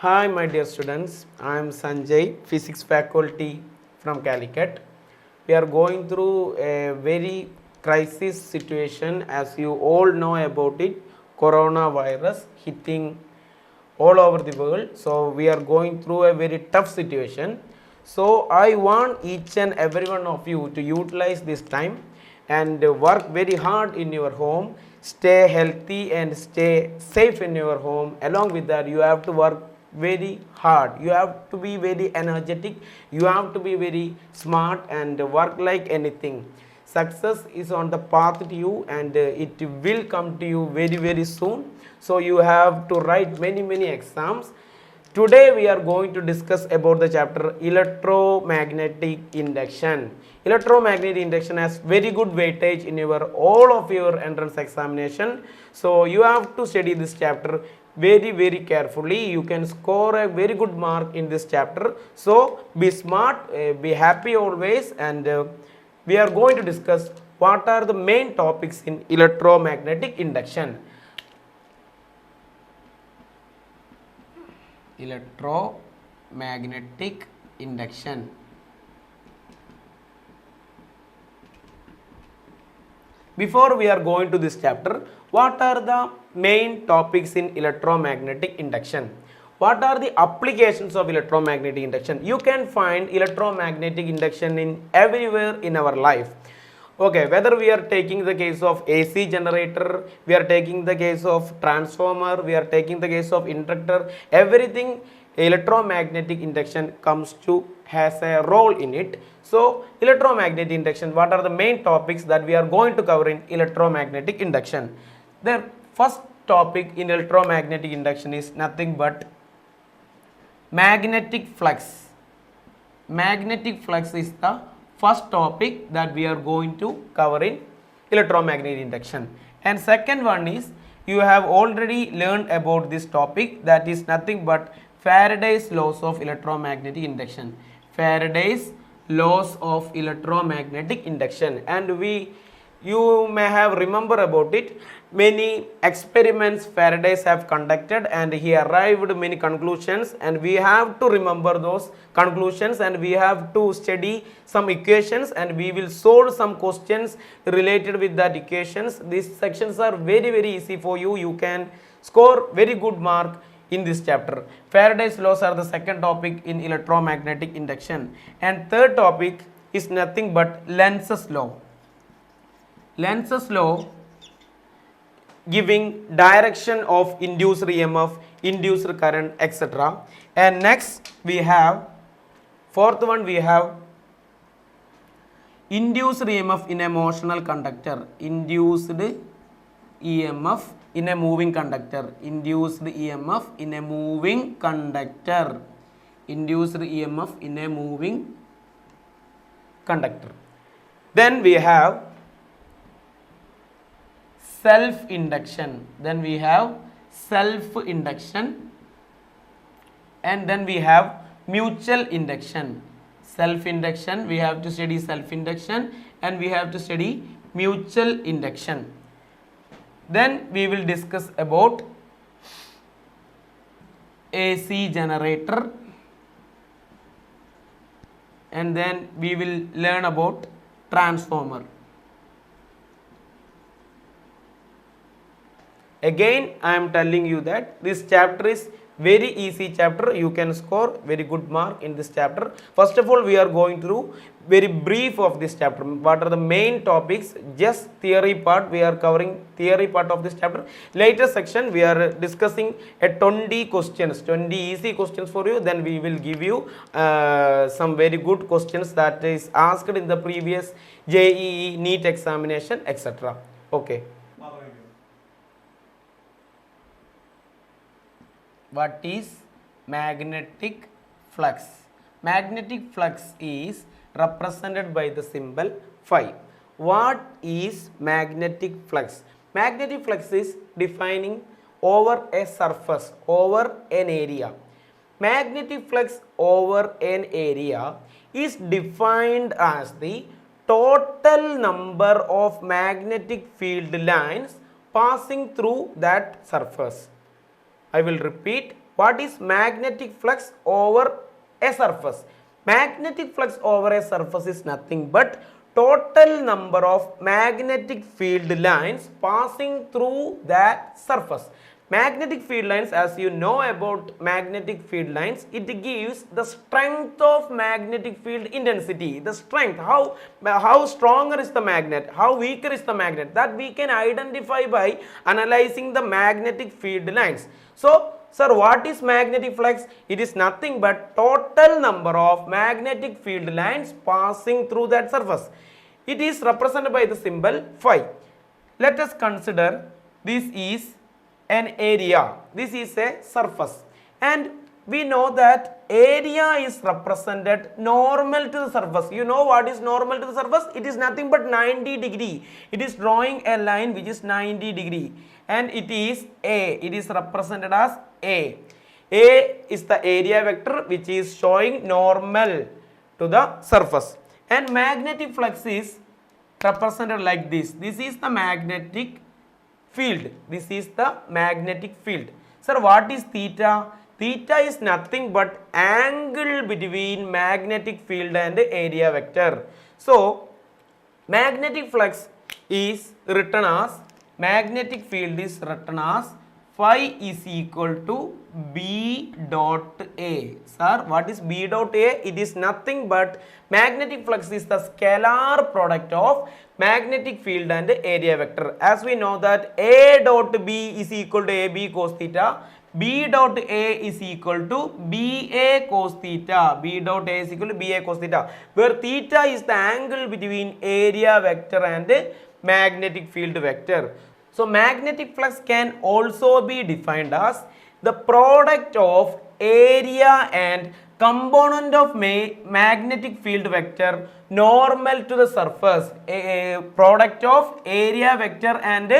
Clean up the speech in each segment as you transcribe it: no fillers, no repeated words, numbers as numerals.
Hi, my dear students. I am Sanjay, physics faculty from Calicut. We are going through a very crisis situation, as you all know about it. Coronavirus hitting all over the world. So we are going through a very tough situation. So I want each and every one of you to utilize this time and work very hard in your home. Stay healthy and stay safe in your home. Along with that, you have to work very hard. You have to be very energetic. You have to be very smart and work like anything. Success is on the path to you, and it will come to you very soon. So you have to write many exams. Today we are going to discuss about the chapter electromagnetic induction. Electromagnetic induction has very good weightage in your all of your entrance examination. So you have to study this chapter very carefully. You can score a very good mark in this chapter. So be smart, be happy always, and we are going to discuss what are the main topics in electromagnetic induction. Electromagnetic induction. Before we are going to this chapter, what are the main topics in electromagnetic induction? What are the applications of electromagnetic induction? You can find electromagnetic induction in everywhere in our life. Okay, whether we are taking the case of AC generator, we are taking the case of transformer, we are taking the case of inductor, everything electromagnetic induction comes to has a role in it. So electromagnetic induction, what are the main topics that we are going to cover in electromagnetic induction? The first topic in electromagnetic induction is nothing but magnetic flux. Magnetic flux is the first topic that we are going to cover in electromagnetic induction. And second one is, you have already learned about this topic, that is nothing but Faraday's laws of electromagnetic induction. Faraday's laws of electromagnetic induction, and you may have remember about it. Many experiments Faraday's have conducted, and he arrived many conclusions, and we have to remember those conclusions, and we have to study some equations, and we will solve some questions related with that equations. These sections are very easy for you. You can score very good mark in this chapter. Faraday's laws are the second topic in electromagnetic induction, and third topic is nothing but Lenz's law. Lenz's law giving direction of induced EMF, induced current, etc. And next we have, fourth one, we have induced EMF in a motional conductor. Induced EMF in a moving conductor. Induced EMF in a moving conductor. Induced EMF in a moving conductor. Then we have self-induction. Then we have self-induction, and then we have mutual induction. Self-induction, we have to study self-induction, and we have to study mutual induction. Then we will discuss about AC generator, and then we will learn about transformer. Again, I am telling you that this chapter is very easy chapter. You can score very good mark in this chapter. First of all, we are going through very brief of this chapter. What are the main topics? Just theory part. We are covering theory part of this chapter. Later section, we are discussing a 20 questions, 20 easy questions for you. Then we will give you some very good questions that is asked in the previous JEE, NEET examination, etc. Okay. What is magnetic flux? Magnetic flux is represented by the symbol phi. What is magnetic flux? Magnetic flux is defining over a surface, over an area. Magnetic flux over an area is defined as the total number of magnetic field lines passing through that surface. I will repeat, what is magnetic flux over a surface? Magnetic flux over a surface is nothing but total number of magnetic field lines passing through that surface. Magnetic field lines, as you know about magnetic field lines, it gives the strength of magnetic field intensity. The strength, how stronger is the magnet, how weaker is the magnet, that we can identify by analyzing the magnetic field lines. So, sir, what is magnetic flux? It is nothing but total number of magnetic field lines passing through that surface. It is represented by the symbol phi. Let us consider this is an area. This is a surface. And we know that area is represented normal to the surface. You know what is normal to the surface? It is nothing but 90 degree. It is drawing a line which is 90 degree. And it is A. It is represented as A. A is the area vector which is showing normal to the surface. And magnetic flux is represented like this. This is the magnetic field. This is the magnetic field. Sir, what is theta? Theta is nothing but angle between magnetic field and area vector. So, magnetic flux is written as, magnetic field is written as phi is equal to B dot A. Sir, what is B dot A? It is nothing but magnetic flux is the scalar product of magnetic field and area vector. As we know that A dot B is equal to AB cos theta, B dot A is equal to BA cos theta, B dot A is equal to BA cos theta, where theta is the angle between area vector and magnetic field vector. So, magnetic flux can also be defined as the product of area and component of magnetic field vector normal to the surface, a product of area vector and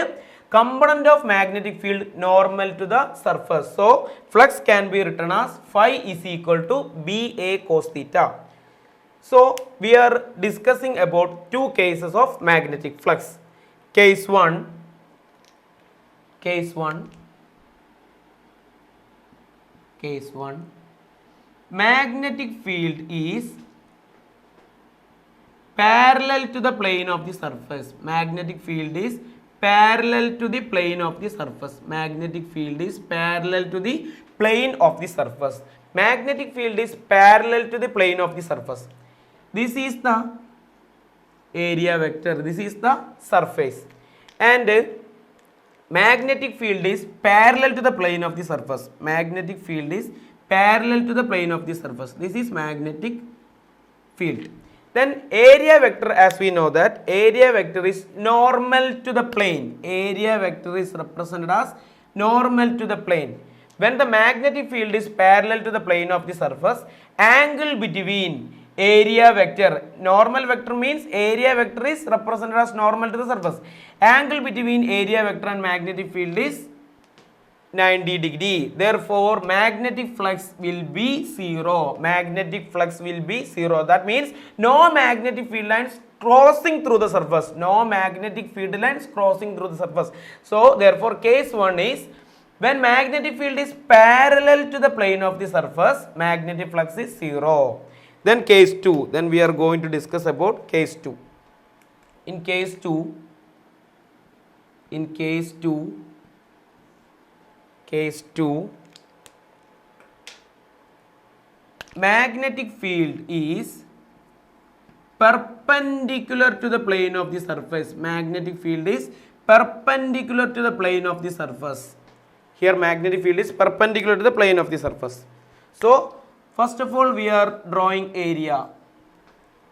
component of magnetic field normal to the surface. So, flux can be written as phi is equal to BA cos theta. So, we are discussing about two cases of magnetic flux. Case 1. Magnetic field is parallel to the plane of the surface. Magnetic field is parallel to the plane of the surface. Magnetic field is parallel to the plane of the surface. Magnetic field is parallel to the plane of the surface. This is the area vector. This is the surface. And magnetic field is parallel to the plane of the surface. Magnetic field is parallel to the plane of the surface. This is magnetic field. Then area vector, as we know that area vector is normal to the plane. Area vector is represented as normal to the plane. When the magnetic field is parallel to the plane of the surface, angle between area vector, normal vector means area vector is represented as normal to the surface. Angle between area vector and magnetic field is 90 degree. Therefore, magnetic flux will be 0. Magnetic flux will be 0. That means no magnetic field lines crossing through the surface. No magnetic field lines crossing through the surface. So, therefore, case 1 is when magnetic field is parallel to the plane of the surface, magnetic flux is 0. Then case 2. Then we are going to discuss about case 2. In case 2, magnetic field is perpendicular to the plane of the surface. Magnetic field is perpendicular to the plane of the surface. Here magnetic field is perpendicular to the plane of the surface. So, first of all, we are drawing area.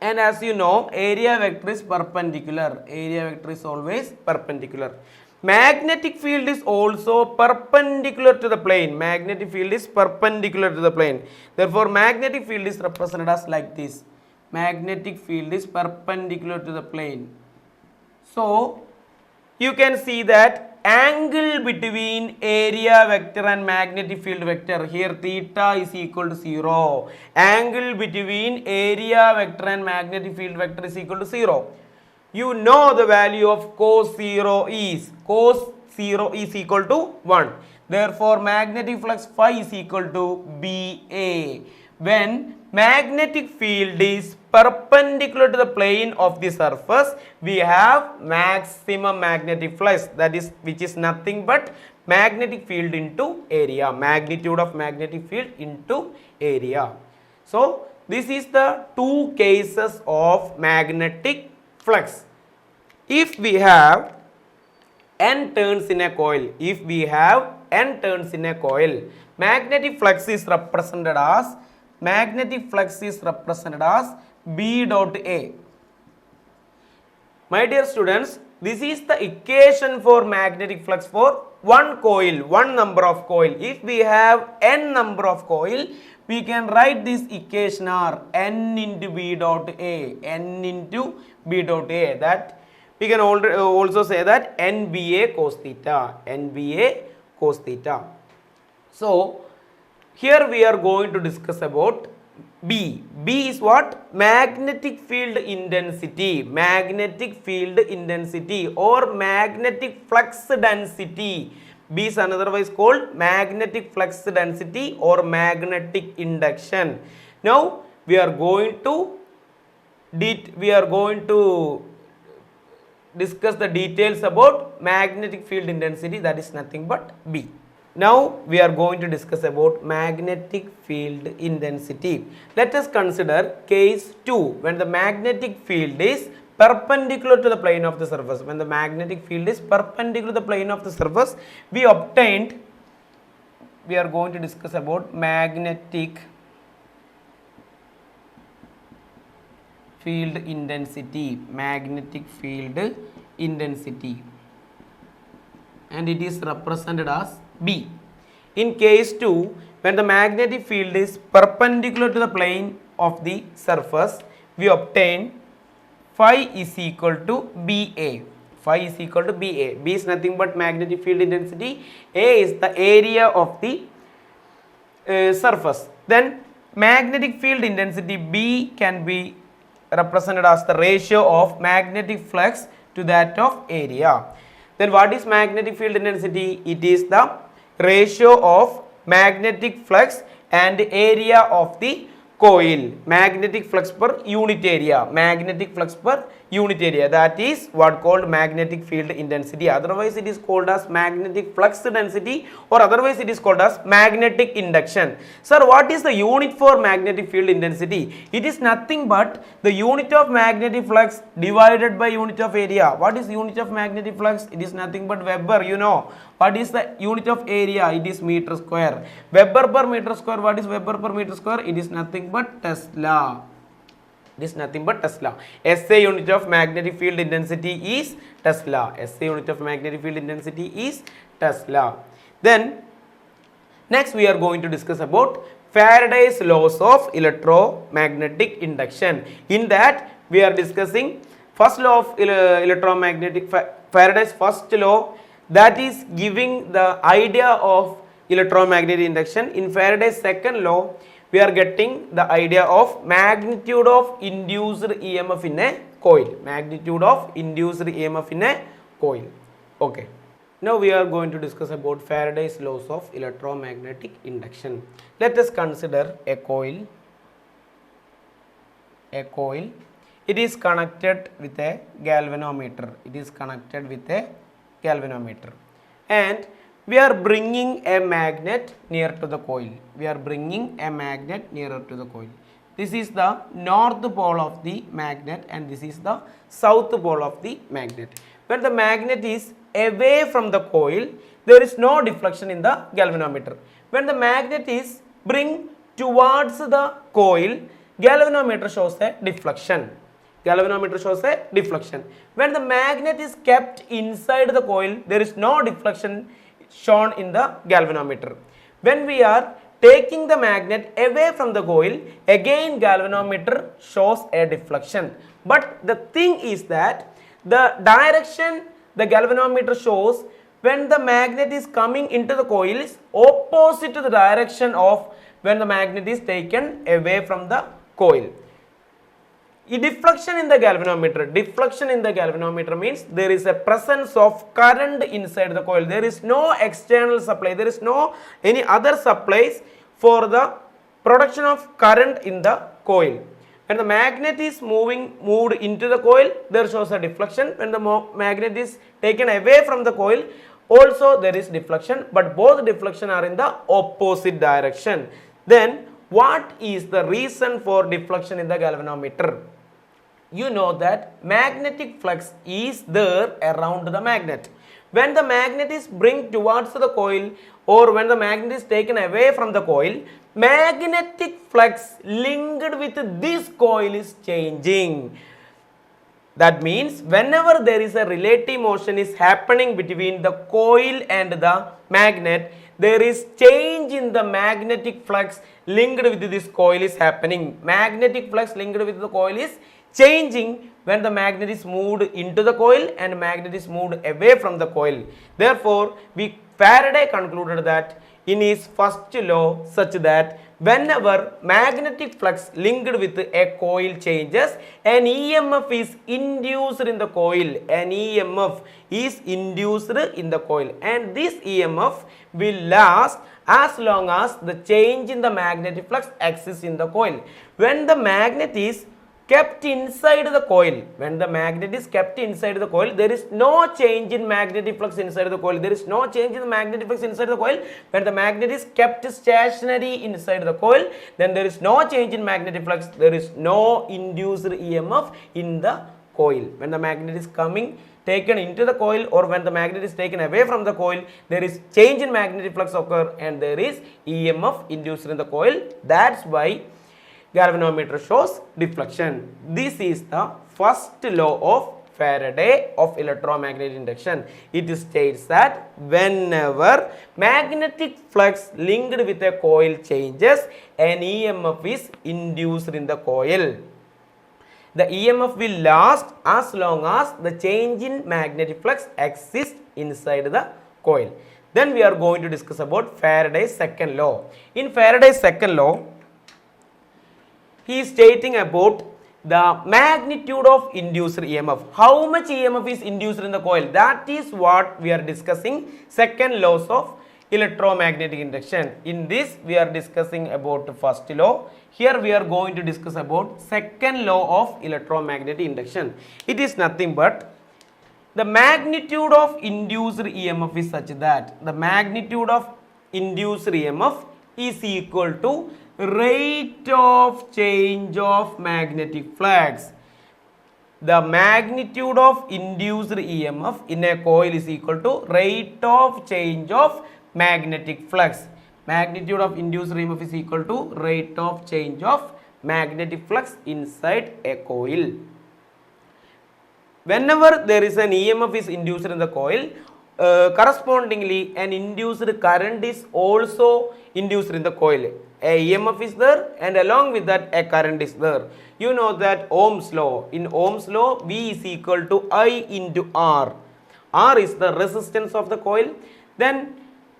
And as you know, area vector is perpendicular. Area vector is always perpendicular. Magnetic field is also perpendicular to the plane. Magnetic field is perpendicular to the plane. Therefore, magnetic field is represented as like this. Magnetic field is perpendicular to the plane. So, you can see that angle between area vector and magnetic field vector, here theta is equal to 0. Angle between area vector and magnetic field vector is equal to 0. You know the value of cos 0 is equal to 1. Therefore, magnetic flux phi is equal to BA. When magnetic field is perpendicular to the plane of the surface, we have maximum magnetic flux, that is, which is nothing but magnetic field into area, magnitude of magnetic field into area. So, this is the two cases of magnetic flux. If we have n turns in a coil, magnetic flux is represented as B dot A. My dear students, this is the equation for magnetic flux for one coil, one number of coil. If we have n number of coil, we can write this equation are n into B dot A, that we can also say that NBA cos theta. So, here we are going to discuss about B. B is what? Magnetic field intensity or magnetic flux density. B is otherwise called magnetic flux density or magnetic induction. Now, we are going to discuss the details about magnetic field intensity, that is nothing but B. Now we are going to discuss about magnetic field intensity. Let us consider case 2 when the magnetic field is perpendicular to the plane of the surface. When the magnetic field is perpendicular to the plane of the surface, we are going to discuss about magnetic field intensity, and it is represented as B. In case 2, when the magnetic field is perpendicular to the plane of the surface, we obtain phi is equal to BA. B is nothing but magnetic field intensity. A is the area of the surface. Then magnetic field intensity B can be represented as the ratio of magnetic flux to that of area. Then what is magnetic field intensity? It is the ratio of magnetic flux and area of the coil. Magnetic flux per unit area. That is what called magnetic field intensity. Otherwise it is called as magnetic flux density, or otherwise it is called as magnetic induction. Sir, what is the unit for magnetic field intensity? It is nothing but the unit of magnetic flux divided by unit of area. What is unit of magnetic flux? It is nothing but Weber, you know. What is the unit of area? It is meter square. Weber per meter square. What is Weber per meter square? It is nothing but Tesla. SI unit of magnetic field intensity is Tesla. Then next we are going to discuss about Faraday's laws of electromagnetic induction. In that we are discussing first law of electromagnetic, Faraday's first law, that is giving the idea of electromagnetic induction. In Faraday's second law, we are getting the idea of magnitude of induced EMF in a coil. Okay. Now we are going to discuss about Faraday's laws of electromagnetic induction. Let us consider a coil. It is connected with a galvanometer. And we are bringing a magnet near to the coil. This is the north pole of the magnet and this is the south pole of the magnet. When the magnet is away from the coil, there is no deflection in the galvanometer. When the magnet is bring towards the coil, galvanometer shows a deflection. When the magnet is kept inside the coil, there is no deflection shown in the galvanometer. When we are taking the magnet away from the coil, again galvanometer shows a deflection. But the thing is that the direction the galvanometer shows when the magnet is coming into the coil is opposite to the direction of when the magnet is taken away from the coil. Deflection in the galvanometer means there is a presence of current inside the coil. There is no external supply. There is no any other supplies for the production of current in the coil. When the magnet is moved into the coil, there shows a deflection. When the magnet is taken away from the coil, also there is deflection, but both deflection are in the opposite direction. Then what is the reason for deflection in the galvanometer? You know that magnetic flux is there around the magnet. When the magnet is bring towards the coil or when the magnet is taken away from the coil, magnetic flux linked with this coil is changing. That means whenever there is a relative motion is happening between the coil and the magnet, there is change in the magnetic flux linked with this coil is happening. Magnetic flux linked with the coil is changing when the magnet is moved into the coil and magnet is moved away from the coil. Therefore, Faraday concluded that in his first law such that whenever magnetic flux linked with a coil changes, an EMF is induced in the coil. An EMF is induced in the coil, and this EMF will last as long as the change in the magnetic flux exists in the coil. When the magnet is kept inside the coil, there is no change in magnetic flux inside the coil. There is no change in the magnetic flux inside the coil. When the magnet is kept stationary inside the coil, then there is no change in magnetic flux. There is no induced EMF in the coil. When the magnet is taken into the coil or when the magnet is taken away from the coil, there is change in magnetic flux occur and there is EMF induced in the coil. That's why galvanometer shows deflection. This is the first law of Faraday of electromagnetic induction. It states that whenever magnetic flux linked with a coil changes, an EMF is induced in the coil. The EMF will last as long as the change in magnetic flux exists inside the coil. Then we are going to discuss about Faraday's second law. In Faraday's second law, he is stating about the magnitude of induced EMF. How much EMF is induced in the coil? That is what we are discussing. Second laws of electromagnetic induction. In this we are discussing about the first law. Here we are going to discuss about second law of electromagnetic induction. It is nothing but the magnitude of induced EMF is such that the magnitude of induced EMF is equal to rate of change of magnetic flux. The magnitude of induced EMF in a coil is equal to rate of change of magnetic flux. Magnitude of induced EMF is equal to rate of change of magnetic flux inside a coil. Whenever there is an EMF is induced in the coil, correspondingly an induced current is also induced in the coil. A EMF is there and along with that a current is there. You know that Ohm's law. In Ohm's law, V is equal to I into R. R is the resistance of the coil. Then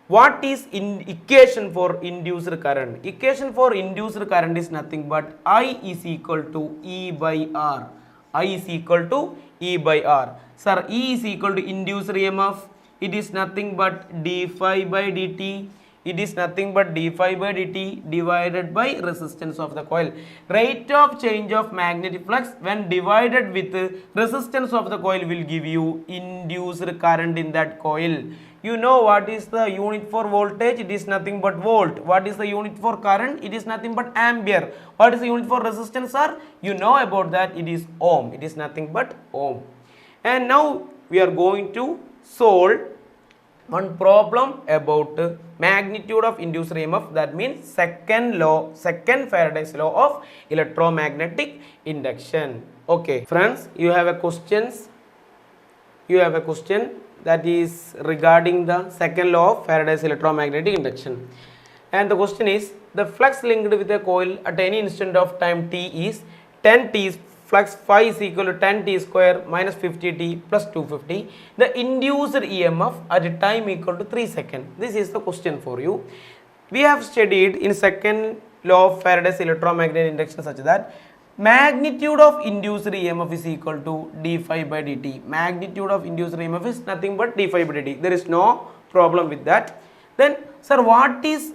what is equation for induced current? Equation for induced current is nothing but I is equal to E by R. I is equal to E by R. Sir, E is equal to induced EMF. It is nothing but d phi by dt. It is nothing but d phi by dt divided by resistance of the coil. Rate of change of magnetic flux when divided with resistance of the coil will give you induced current in that coil. You know what is the unit for voltage? It is nothing but volt. What is the unit for current? It is nothing but ampere. What is the unit for resistance, sir? You know about that. It is ohm. It is nothing but ohm. And now we are going to solve one problem about magnitude of induced EMF. That means second Faraday's law of electromagnetic induction. Okay, friends, you have a question that is regarding the second law of Faraday's electromagnetic induction. And the question is, the flux linked with a coil at any instant of time t is 10 t flux phi is equal to 10 t square minus 50 t plus 250. The induced EMF at a time equal to 3 seconds. This is the question for you. We have studied in second law of Faraday's electromagnetic induction such that magnitude of induced EMF is equal to d phi by dt. Magnitude of induced EMF is nothing but d phi by dt. There is no problem with that. Then, sir, what is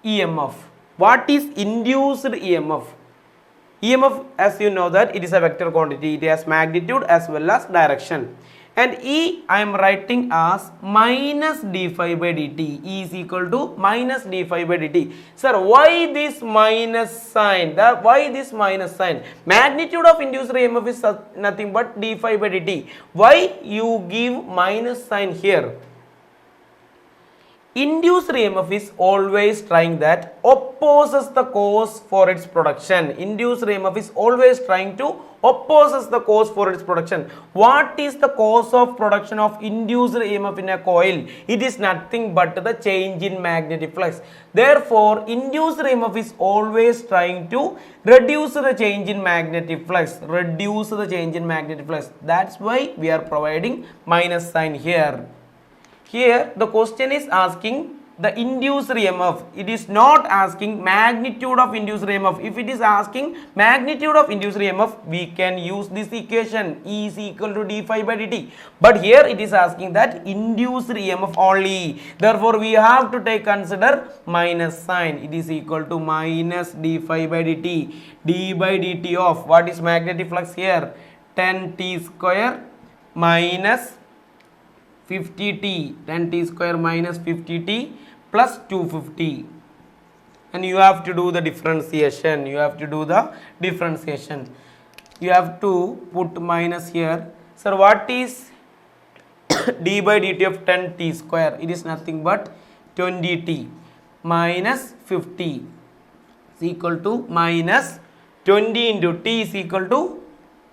EMF? What is induced EMF? EMF, as you know that it is a vector quantity. It has magnitude as well as direction. And E I am writing as minus d phi by dt. E is equal to minus d phi by dt. Sir, why this minus sign? Why this minus sign? Magnitude of induced EMF is nothing but d phi by dt. Why you give minus sign here? Induced EMF is always trying that opposes the cause for its production. Induced EMF is always trying to opposes the cause for its production. What is the cause of production of induced EMF in a coil? It is nothing but the change in magnetic flux. Therefore, induced EMF is always trying to reduce the change in magnetic flux. Reduce the change in magnetic flux. That's why we are providing minus sign here. Here the question is asking the induced EMF. It is not asking magnitude of induced EMF. If it is asking magnitude of induced EMF, we can use this equation, E is equal to d phi by dt. But here it is asking that induced EMF only. Therefore, we have to consider minus sign. It is equal to minus d phi by dt. D by dt of what is magnetic flux here? 10t square minus 50t, 10t square minus 50t plus 250, and you have to do the differentiation. You have to put minus here. Sir, what is d by dt of 10t square? It is nothing but 20t minus 50 is equal to minus 20 into t is equal to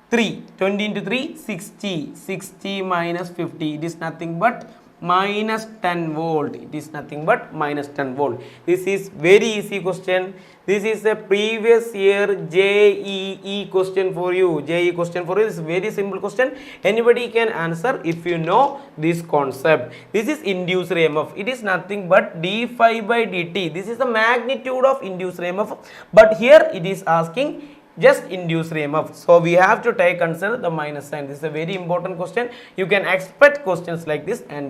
3. 20 into 3, 60. 60 minus 50. It is nothing but minus 10 volt. It is nothing but minus 10 volt. This is very easy question. This is a previous year JEE question for you. JEE question for you. This is very simple question. Anybody can answer if you know this concept. This is induced EMF. It is nothing but d phi by dt. This is the magnitude of induced EMF. But here it is asking just induced EMF. So we have to consider the minus sign. This is a very important question. You can expect questions like this, and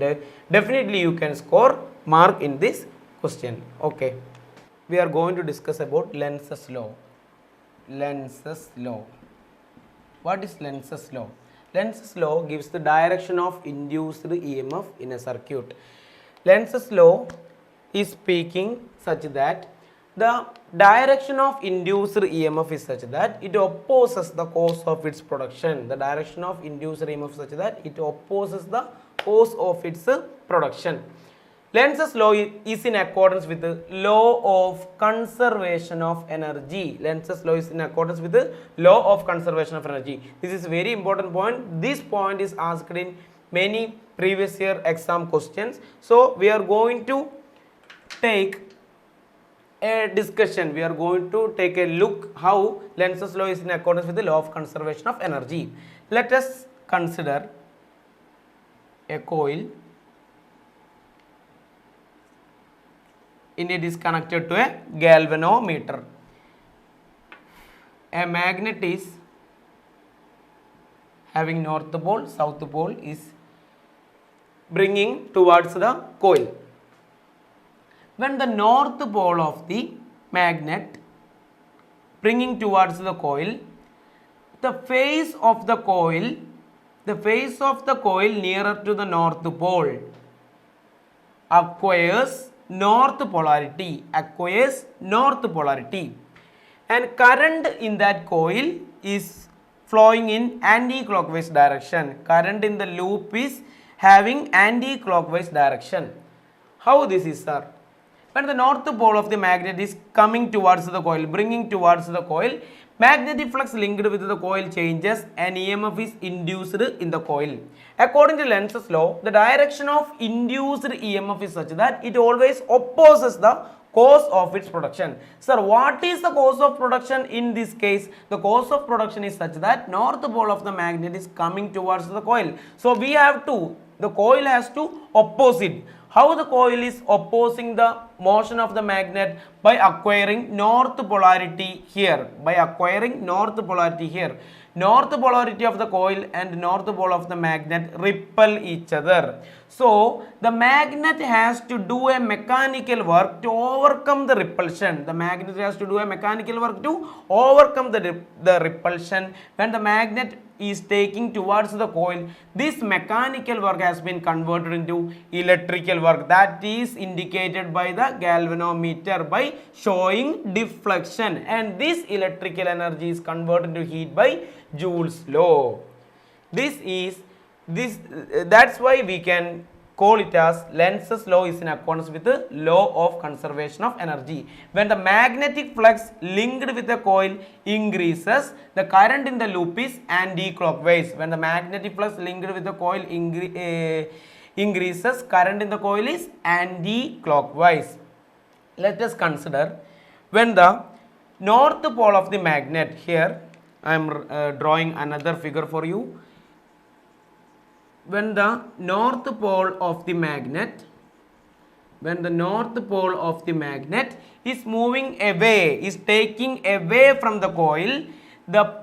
definitely you can score mark in this question. Okay. We are going to discuss about Lenz's law. Lenz's law. What is Lenz's law? Lenz's law gives the direction of induced EMF in a circuit. Lenz's law is speaking such that the direction of induced EMF is such that it opposes the cause of its production. The direction of induced EMF is such that it opposes the cause of its production. Lenz's law is in accordance with the law of conservation of energy. Lenz's law is in accordance with the law of conservation of energy. This is a very important point. This point is asked in many previous year exam questions. So we are going to take a discussion. We are going to take a look how Lenz's law is in accordance with the law of conservation of energy. Let us consider a coil, and it is connected to a galvanometer. A magnet is having north pole, south pole is bringing towards the coil. When the north pole of the magnet bringing towards the coil, the face of the coil nearer to the north pole acquires north polarity, and current in that coil is flowing in anti-clockwise direction. Current in the loop is having anti-clockwise direction. How this is, sir? When the north pole of the magnet is coming towards the coil, bringing towards the coil, magnetic flux linked with the coil changes and EMF is induced in the coil. According to Lenz's law, the direction of induced EMF is such that it always opposes the cause of its production. Sir, what is the cause of production in this case? The cause of production is such that north pole of the magnet is coming towards the coil. So we have to, the coil has to oppose it. How the coil is opposing the motion of the magnet? By acquiring north polarity here. By acquiring north polarity here. North polarity of the coil and north pole of the magnet repel each other. So the magnet has to do a mechanical work to overcome the repulsion. The magnet has to do a mechanical work to overcome the repulsion when the magnet is taking towards the coil. This mechanical work has been converted into electrical work, that is indicated by the galvanometer by showing deflection, and this electrical energy is converted into heat by Joule's law. That's why we can call it as Lenz's law is in accordance with the law of conservation of energy. When the magnetic flux linked with the coil increases, the current in the loop is anti-clockwise. When the magnetic flux linked with the coil increases, current in the coil is anti-clockwise. Let us consider when the north pole of the magnet, here I am drawing another figure for you. When the north pole of the magnet, is moving away, is taking away from the coil, the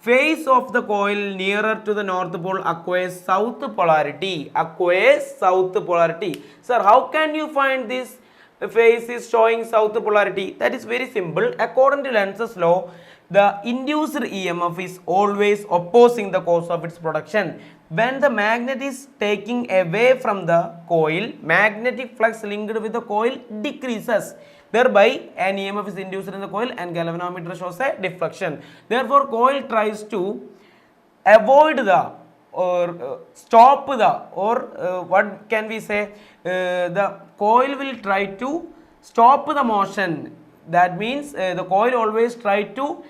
face of the coil nearer to the north pole acquires south polarity. Sir, how can you find this face is showing south polarity? That is very simple. According to Lenz's law, the induced EMF is always opposing the cause of its production. When the magnet is taking away from the coil, magnetic flux linked with the coil decreases. Thereby, an EMF is induced in the coil and galvanometer shows a deflection. Therefore, coil tries to avoid the or stop the what can we say, the coil will try to stop the motion. That means the coil always try to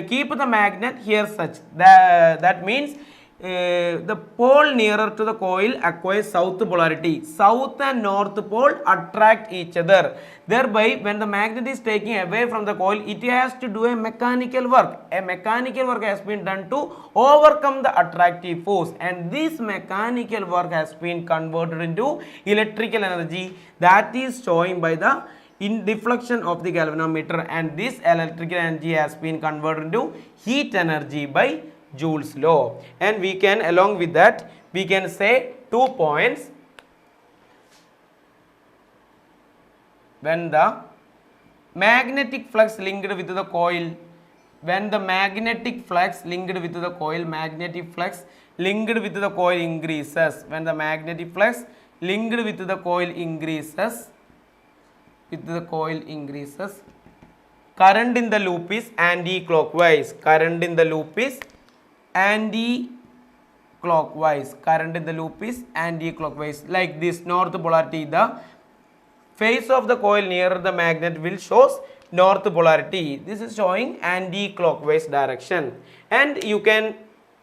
keep the magnet here such. That means the pole nearer to the coil acquires south polarity. South and north pole attract each other. Thereby, when the magnet is taking away from the coil, it has to do a mechanical work. A mechanical work has been done to overcome the attractive force, and this mechanical work has been converted into electrical energy, that is showing by the deflection of the galvanometer, and this electrical energy has been converted into heat energy by Joule's law. And we can, along with that, we can say 2 points. When the magnetic flux linked with the coil, magnetic flux linked with the coil increases, when the magnetic flux linked with the coil increases, current in the loop is anti-clockwise. Current in the loop is anti-clockwise. Like this north polarity, the face of the coil near the magnet will shows north polarity. This is showing anti-clockwise direction. And you can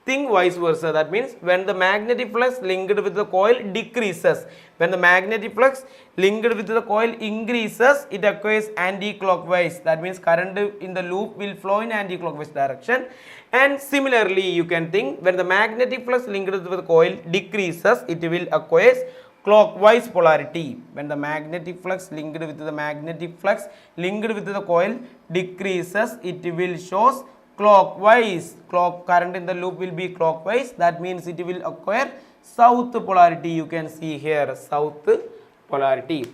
think vice versa. That means when the magnetic flux linked with the coil decreases, when the magnetic flux linked with the coil increases, it acquires anti-clockwise. That means current in the loop will flow in anti-clockwise direction. And similarly, you can think when the magnetic flux linked with the coil decreases, it will acquire clockwise polarity. When the magnetic flux linked with the coil decreases, it will shows clockwise. Current in the loop will be clockwise. That means it will acquire south polarity. You can see here south polarity.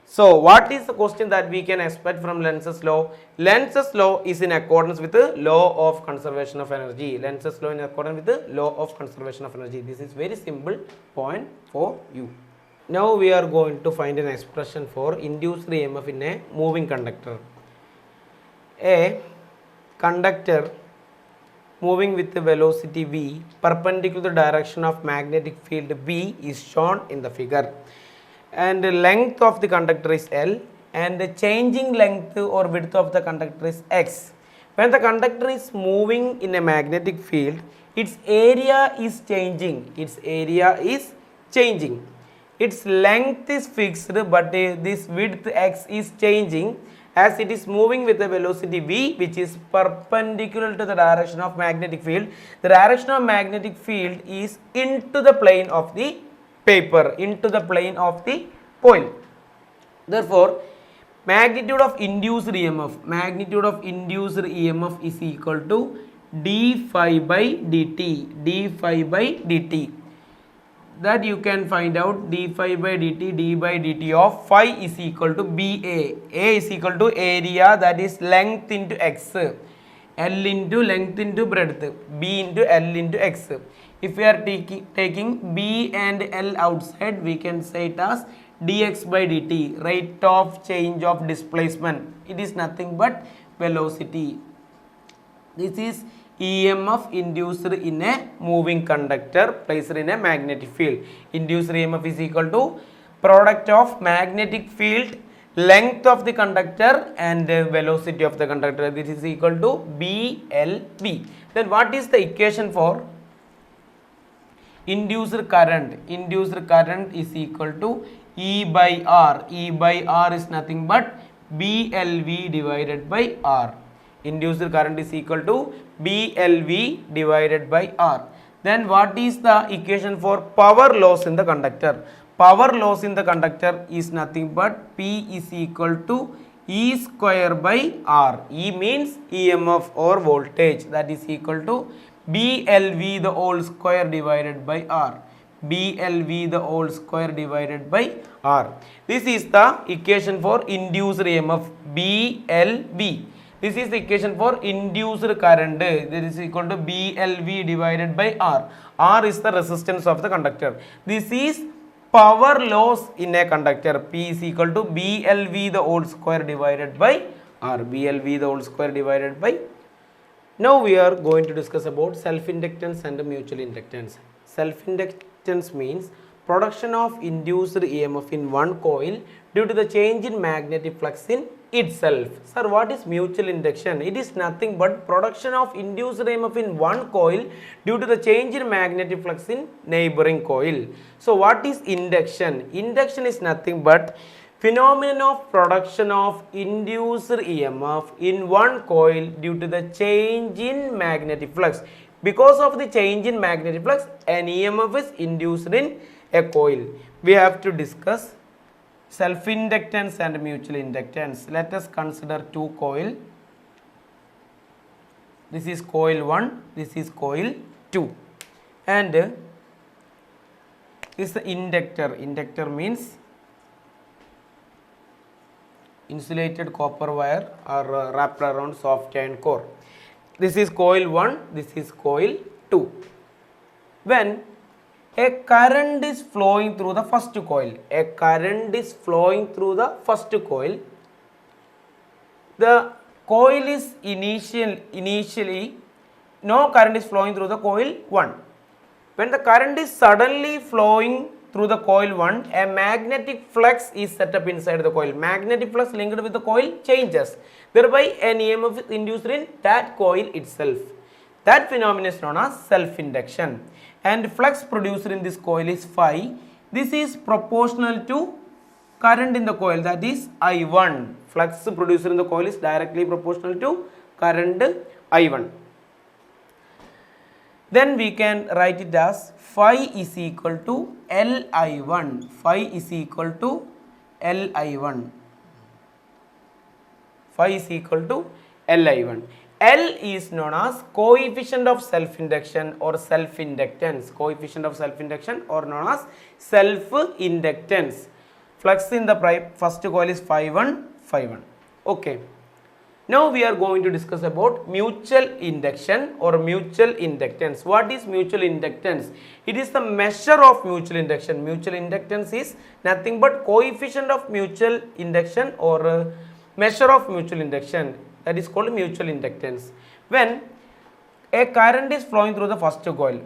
So what is the question that we can expect from Lenz's law? Lenz's law is in accordance with the law of conservation of energy. Lenz's law in accordance with the law of conservation of energy. This is very simple point for you. Now we are going to find an expression for induced EMF in a moving conductor. A conductor moving with the velocity v perpendicular to the direction of magnetic field B is shown in the figure, and the length of the conductor is L, and the changing length or width of the conductor is X. When the conductor is moving in a magnetic field, its area is changing. Its length is fixed, but this width X is changing as it is moving with the velocity v, which is perpendicular to the direction of magnetic field. The direction of magnetic field is into the plane of the paper, point. Therefore, magnitude of induced EMF is equal to d phi by dt. That you can find out d phi by dt of phi is equal to BA. A is equal to area, that is length into x, L into length into breadth, B into L into x. If we are taking B and L outside, we can say it as dx by dt, rate of change of displacement. It is nothing but velocity. This is EMF induced in a moving conductor placed in a magnetic field. Induced EMF is equal to product of magnetic field, length of the conductor and velocity of the conductor. This is equal to BLV. Then what is the equation for induced current? Induced current is equal to E by R. E by R is nothing but BLV divided by R. Induced current is equal to BLV divided by R. Then what is the equation for power loss in the conductor? Power loss in the conductor is nothing but P is equal to E square by R. E means EMF or voltage, that is equal to BLV the whole square divided by R. BLV the whole square divided by R. This is the equation for induced EMF, BLV. This is the equation for induced current, that is equal to BLV divided by R. R is the resistance of the conductor. This is power loss in a conductor. P is equal to BLV the whole square divided by R. BLV the whole square divided by. Now we are going to discuss about self-inductance and mutual inductance. Self-inductance means production of induced EMF in one coil due to the change in magnetic flux in itself. Sir, what is mutual induction? It is nothing but production of induced EMF in one coil due to the change in magnetic flux in neighboring coil. So what is induction? Induction is nothing but phenomenon of production of induced EMF in one coil due to the change in magnetic flux. Because of the change in magnetic flux, an EMF is induced in a coil. We have to discuss self-inductance and mutual inductance. Let us consider two coil. This is coil 1, this is coil 2. And this is the inductor. Inductor means insulated copper wire or wrapped around soft iron core. This is coil 1, this is coil 2. When a current is flowing through the first coil, the coil is initially no current is flowing through the coil 1. When the current is suddenly flowing through the coil 1, a magnetic flux is set up inside the coil. Magnetic flux linked with the coil changes. Thereby an EMF is induced in that coil itself. That phenomenon is known as self-induction. And flux produced in this coil is phi. This is proportional to current in the coil, that is I1. Flux produced in the coil is directly proportional to current I1. Then we can write it as phi is equal to Li1. Phi is equal to Li1. Phi is equal to Li1. L is known as coefficient of self-induction or self-inductance. Coefficient of self-induction or known as self-inductance. Flux in the first coil is phi 1, phi 1. Okay. Now we are going to discuss about mutual induction or mutual inductance. What is mutual inductance? It is the measure of mutual induction. Mutual inductance is nothing but coefficient of mutual induction or measure of mutual induction. That is called mutual inductance. When a current is flowing through the first coil,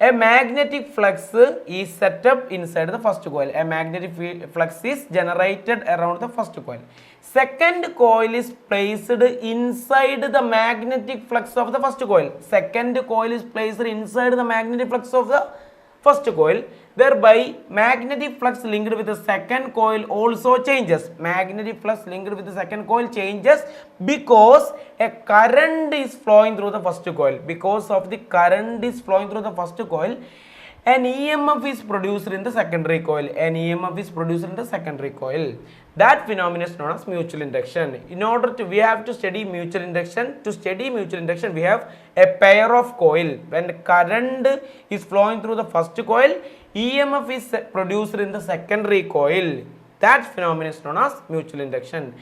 a magnetic flux is set up inside the first coil. A magnetic flux is generated around the first coil. Second coil is placed inside the magnetic flux of the first coil. First coil. Thereby, magnetic flux linked with the second coil also changes. Because a current is flowing through the first coil. An EMF is produced in the secondary coil. An EMF is produced in the secondary coil. That phenomenon is known as mutual induction. In order to, we have to study mutual induction. To study mutual induction, we have a pair of coil. When current is flowing through the first coil, EMF is produced in the secondary coil. That phenomenon is known as mutual induction.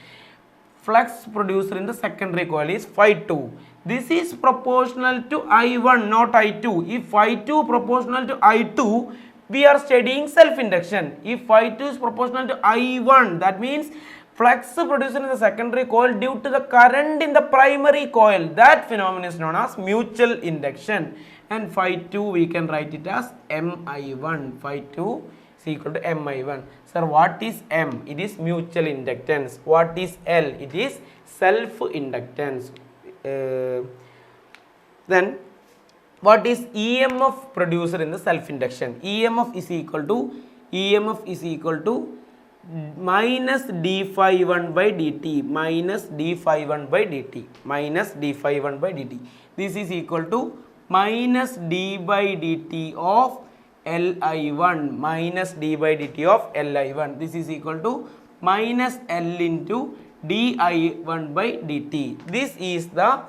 Flux produced in the secondary coil is phi 2. This is proportional to I1, not I2. If phi 2 proportional to I2, we are studying self-induction. If phi 2 is proportional to I1, that means flux produced in the secondary coil due to the current in the primary coil. That phenomenon is known as mutual induction. And phi 2 we can write it as Mi1. Phi 2 is equal to Mi1. Sir, what is M? It is mutual inductance. What is L? It is self-inductance. Then what is EMF produced in the self-induction? EMF is equal to minus d phi 1 by dt minus d phi 1 by dt minus d phi 1 by dt. This is equal to minus d by dt of Li1 minus d by dt of Li1. This is equal to minus L into di1 by dt. This is the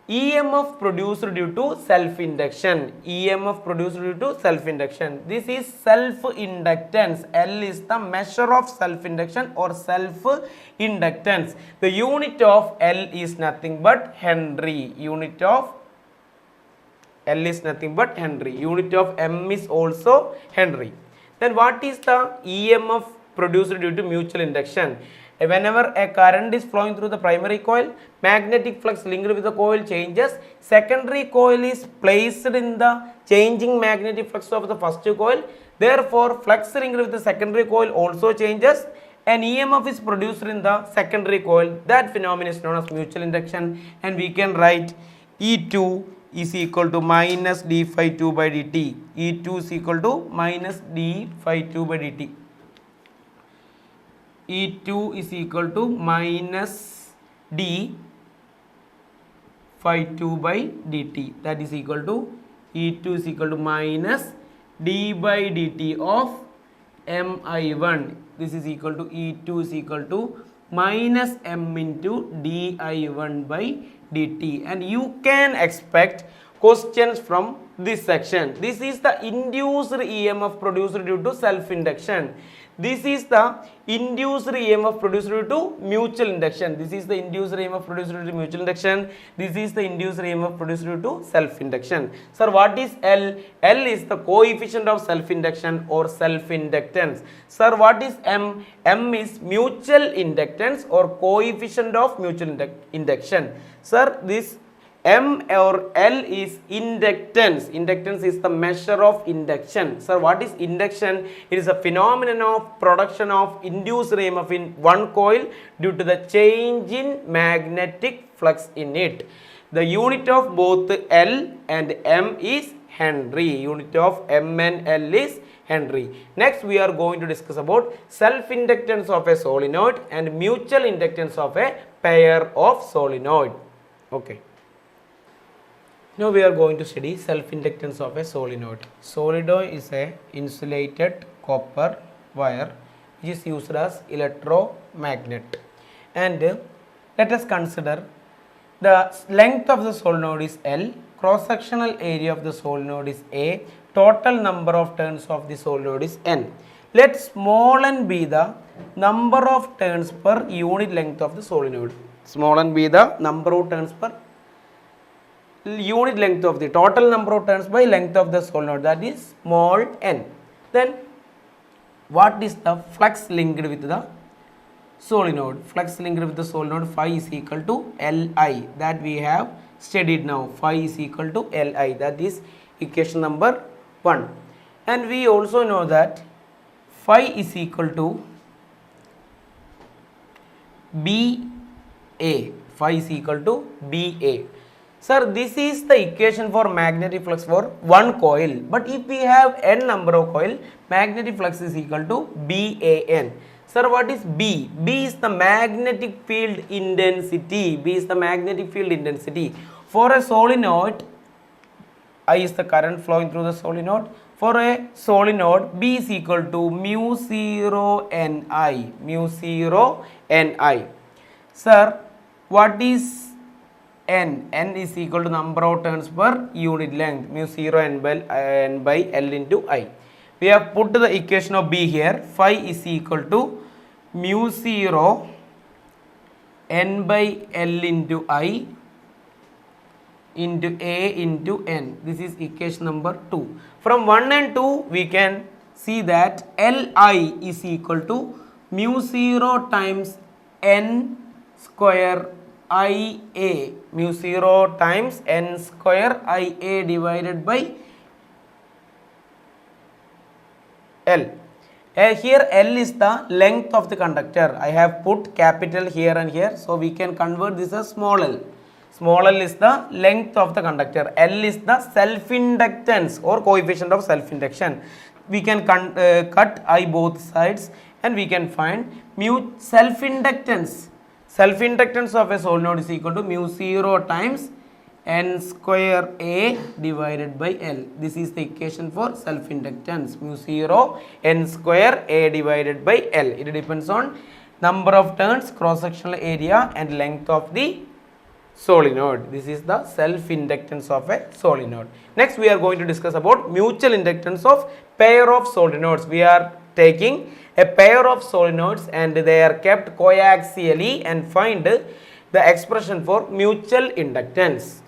EMF produced due to self-induction. EMF produced due to self-induction. This is self-inductance. L is the measure of self-induction or self-inductance. The unit of L is nothing but Henry. Unit of L is nothing but Henry. Unit of M is also Henry. Then what is the EMF produced due to mutual induction? Whenever a current is flowing through the primary coil, magnetic flux linked with the coil changes. Secondary coil is placed in the changing magnetic flux of the first coil. Therefore, flux linked with the secondary coil also changes. An EMF is produced in the secondary coil. That phenomenon is known as mutual induction, and we can write E2 is equal to minus d phi 2 by dt. E2 is equal to minus d phi 2 by dt. E2 is equal to minus d phi 2 by dt. That is equal to E2 is equal to minus d by dt of Mi1. This is equal to E2 is equal to minus m into di1 by dt. And you can expect questions from this section. This is the induced EMF produced due to self-induction. This is the induced EMF produced due to mutual induction. This is the induced EMF produced due to mutual induction. This is the induced EMF produced due to self-induction. Sir, what is L? L is the coefficient of self-induction or self-inductance. Sir, what is M? M is mutual inductance or coefficient of mutual induction. Sir, this M or L is inductance. Inductance is the measure of induction. Sir, what is induction? It is a phenomenon of production of induced EMF in one coil due to the change in magnetic flux in it. The unit of both L and M is Henry. Unit of M and L is Henry. Next, we are going to discuss about self-inductance of a solenoid and mutual inductance of a pair of solenoid. Okay. Now we are going to study self-inductance of a solenoid. Solenoid is a insulated copper wire which is used as electromagnet. And let us consider the length of the solenoid is L, cross-sectional area of the solenoid is A, total number of turns of the solenoid is N. Let small n be the number of turns per unit length of the solenoid. Small n be the number of turns per unit length of the total number of turns by length of the solenoid, that is small n. Then what is the flux linked with the solenoid? Flux linked with the solenoid, phi is equal to Li, that we have studied now. Phi is equal to Li, that is equation number 1. And we also know that phi is equal to Ba. Phi is equal to Ba. Sir, this is the equation for magnetic flux for one coil. But if we have n number of coil, magnetic flux is equal to Ban. Sir, what is B? B is the magnetic field intensity. B is the magnetic field intensity. For a solenoid, I is the current flowing through the solenoid. For a solenoid, B is equal to mu 0 Ni. Mu 0 Ni. Sir, what is N? N is equal to number of turns per unit length. Mu 0 N by L into I. We have put the equation of B here. Phi is equal to mu 0 N by L into I into A into N. This is equation number 2. From 1 and 2, we can see that Li is equal to mu 0 times N square Ia. Mu 0 times N square Ia divided by L. Here L is the length of the conductor. I have put capital here and here, so we can convert this as small l. Small l is the length of the conductor. L is the self-inductance or coefficient of self-induction. We can cut I both sides and we can find mu self-inductance. Self-inductance of a solenoid is equal to mu 0 times N square A divided by L. This is the equation for self-inductance. Mu 0 N square A divided by L. It depends on number of turns, cross-sectional area and length of the solenoid. This is the self-inductance of a solenoid. Next we are going to discuss about mutual inductance of pair of solenoids. We are taking a pair of solenoids and they are kept coaxially and find the expression for mutual inductance.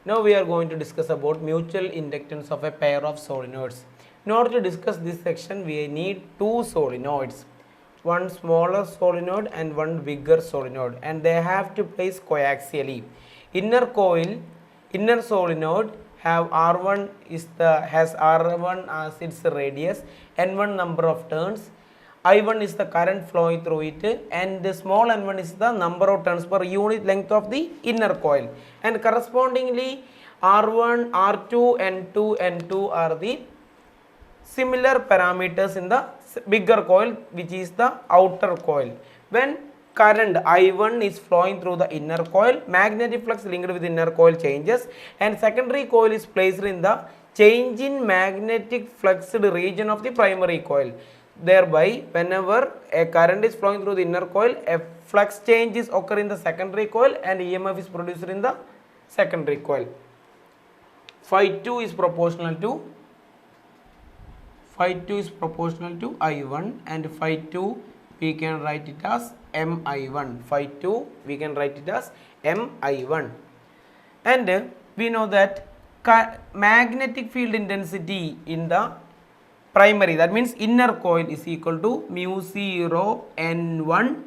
Now we are going to discuss about mutual inductance of a pair of solenoids. In order to discuss this section, we need two solenoids, one smaller solenoid and one bigger solenoid, and they have to place coaxially. Inner solenoid have R1 has R1 as its radius, N1 number of turns, I1 is the current flowing through it, and the small n1 is the number of turns per unit length of the inner coil, and correspondingly R1, R2, N2, N2 are the similar parameters in the bigger coil, which is the outer coil. When current I1 is flowing through the inner coil, magnetic flux linked with inner coil changes, and secondary coil is placed in the change in magnetic fluxed region of the primary coil. Thereby, whenever a current is flowing through the inner coil, a flux change is occur in the secondary coil and EMF is produced in the secondary coil. Phi 2 is proportional to I1, and phi 2 we can write it as Mi1. Phi 2 we can write it as Mi1. And we know that magnetic field intensity in the primary, that means inner coil, is equal to mu 0 N1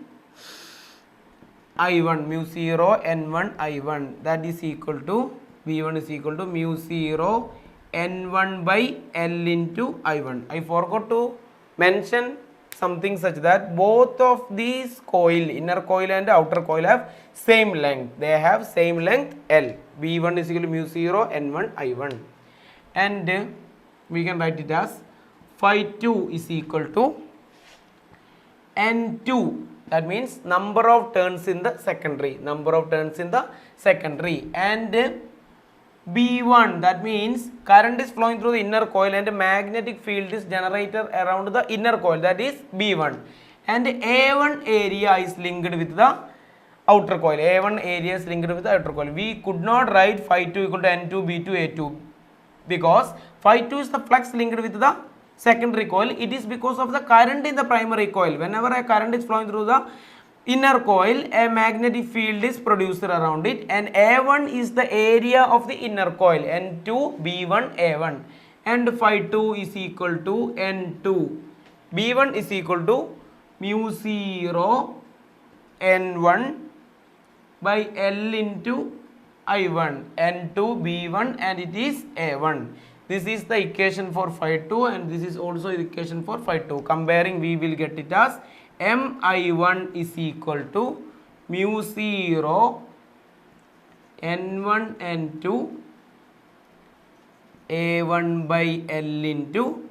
I1. Mu 0 N1 I1, that is equal to V1 is equal to mu 0 N1 by L into I1. I forgot to mention something such that both of these coil, inner coil and outer coil, have same length. They have same length L. V1 is equal to mu 0 N1 I1. And we can write it as phi 2 is equal to N2. That means number of turns in the secondary. And B1, that means current is flowing through the inner coil and a magnetic field is generated around the inner coil, that is B1. And A1 area is linked with the outer coil. We could not write phi 2 equal to N2, B2, A2 because phi 2 is the flux linked with the secondary coil. It is because of the current in the primary coil. Whenever a current is flowing through the inner coil, a magnetic field is produced around it, and A1 is the area of the inner coil, N2, B1, A1, and phi 2 is equal to N2. B1 is equal to mu 0 N1 by L into I1, N2, B1, and it is A1. This is the equation for phi 2 and this is also the equation for phi 2. Comparing, we will get it as Mi1 is equal to mu 0 N1 N2 A1 by L into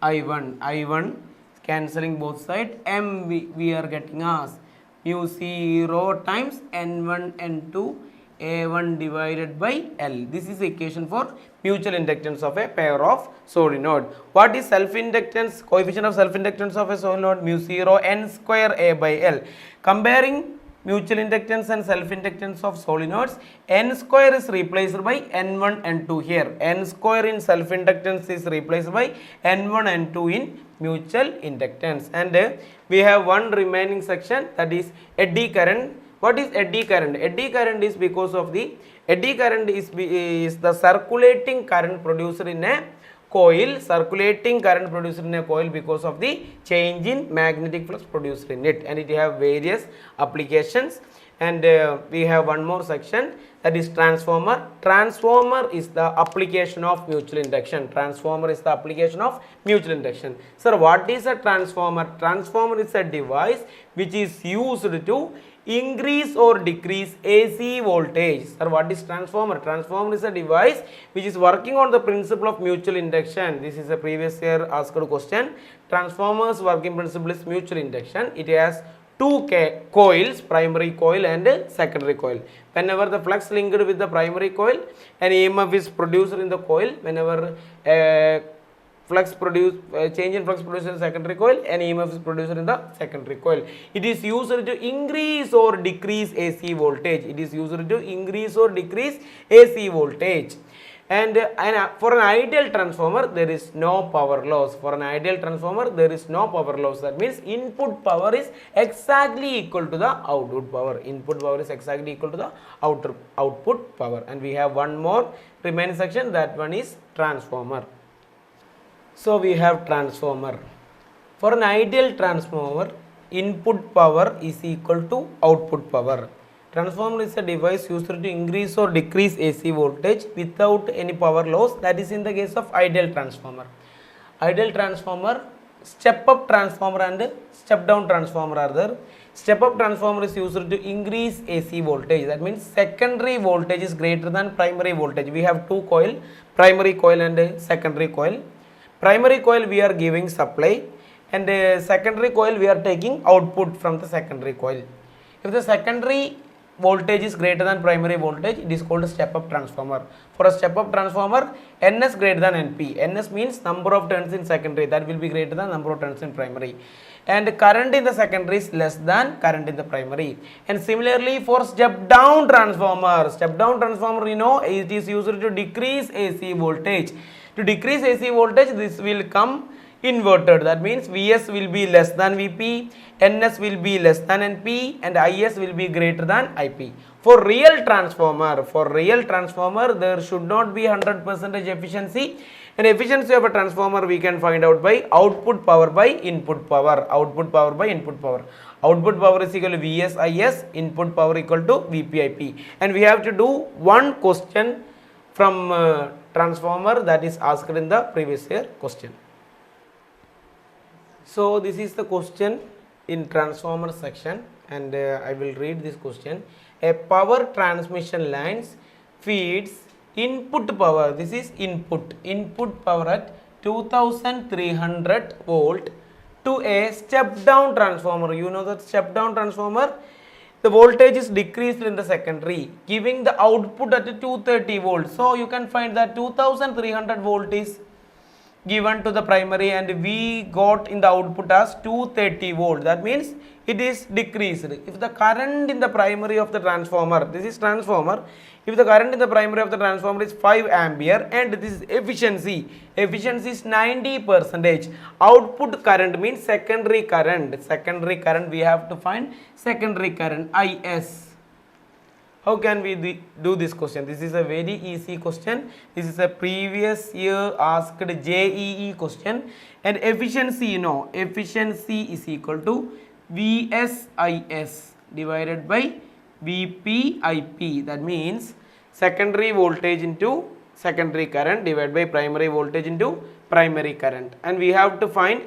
I1. I1 cancelling both sides. We are getting as mu 0 times N1 N2 A1 divided by L. This is the equation for mutual inductance of a pair of solenoid. What is self-inductance? Coefficient of self-inductance of a solenoid? Mu 0 n square A by L. Comparing mutual inductance and self-inductance of solenoids, n square is replaced by n1, n2 here. N square in self-inductance is replaced by n1, n2 in mutual inductance. And we have one remaining section, that is eddy current. What is eddy current? Eddy current is because of the eddy current is the circulating current produced in a coil, circulating current produced in a coil because of the change in magnetic flux produced in it, and it have various applications. And we have one more section, that is transformer. Transformer is the application of mutual induction. Transformer is the application of mutual induction. Sir, what is a transformer? Transformer is a device which is used to increase or decrease AC voltage. Sir, what is transformer? Transformer is a device which is working on the principle of mutual induction. This is a previous year asked question. Transformer's working principle is mutual induction. It has two coils, primary coil and secondary coil. Whenever the flux linked with the primary coil, an EMF is produced in the coil. Whenever change in flux produced in the secondary coil, an EMF is produced in the secondary coil. It is used to increase or decrease AC voltage. It is used to increase or decrease AC voltage. And for an ideal transformer, there is no power loss. For an ideal transformer, there is no power loss. That means input power is exactly equal to the output power. Input power is exactly equal to the output power. And we have one more remaining section, that one is transformer. So we have transformer. For an ideal transformer, input power is equal to output power. Transformer is a device used to increase or decrease AC voltage without any power loss. That is in the case of ideal transformer. Ideal transformer, step up transformer and step down transformer are there. Step up transformer is used to increase AC voltage. That means secondary voltage is greater than primary voltage. We have two coil, primary coil and secondary coil. Primary coil we are giving supply, and secondary coil we are taking output from the secondary coil. If the secondary voltage is greater than primary voltage, it is called a step up transformer. For a step up transformer, NS greater than NP. NS means number of turns in secondary, that will be greater than number of turns in primary. And current in the secondary is less than current in the primary. And similarly for step down transformer, you know, it is used to decrease AC voltage. To decrease AC voltage, this will come inverted. That means Vs will be less than Vp, Ns will be less than Np, and Is will be greater than Ip. For real transformer, there should not be 100% efficiency. And efficiency of a transformer we can find out by output power by input power. Output power by input power. Output power is equal to Vs Is, input power equal to Vp Ip. And we have to do one question from transformer that is asked in the previous year question. So this is the question in transformer section, and I will read this question. A power transmission lines feeds input power, this is input power at 2300 volt to a step down transformer. You know that step down transformer, the voltage is decreased in the secondary, giving the output at 230 volts. So you can find that 2300 volt is given to the primary, and we got in the output as 230 volt. That means it is decreased. If the current in the primary of the transformer, this is transformer, if the current in the primary of the transformer is 5 ampere and this is efficiency is 90%, output current means secondary current we have to find secondary current Is. How can we do this question? This is a very easy question. This is a previous year asked JEE question. And efficiency, you know, efficiency is equal to VSIS divided by VPIP. That means secondary voltage into secondary current divided by primary voltage into primary current. And we have to find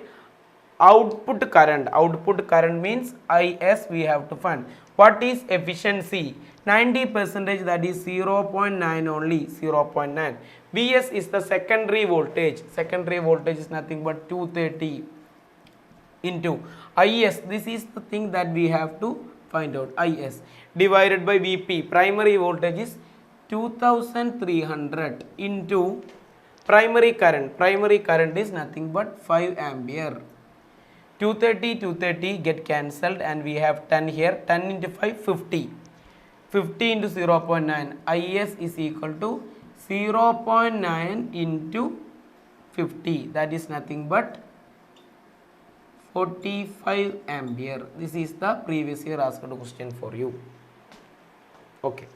output current. Output current means Is we have to find. What is efficiency? 90%, that is 0.9 only, 0.9. Vs is the secondary voltage. Secondary voltage is nothing but 230 into Is. This is the thing that we have to find out is divided by Vp. Primary voltage is 2300 into primary current. Primary current is nothing but 5 ampere. 230 get cancelled and we have 10 here. 10 into 5 50. 50 into 0.9 is is equal to 0.9 into 50, that is nothing but 45 ampere. This is the previous year asked question for you. Okay.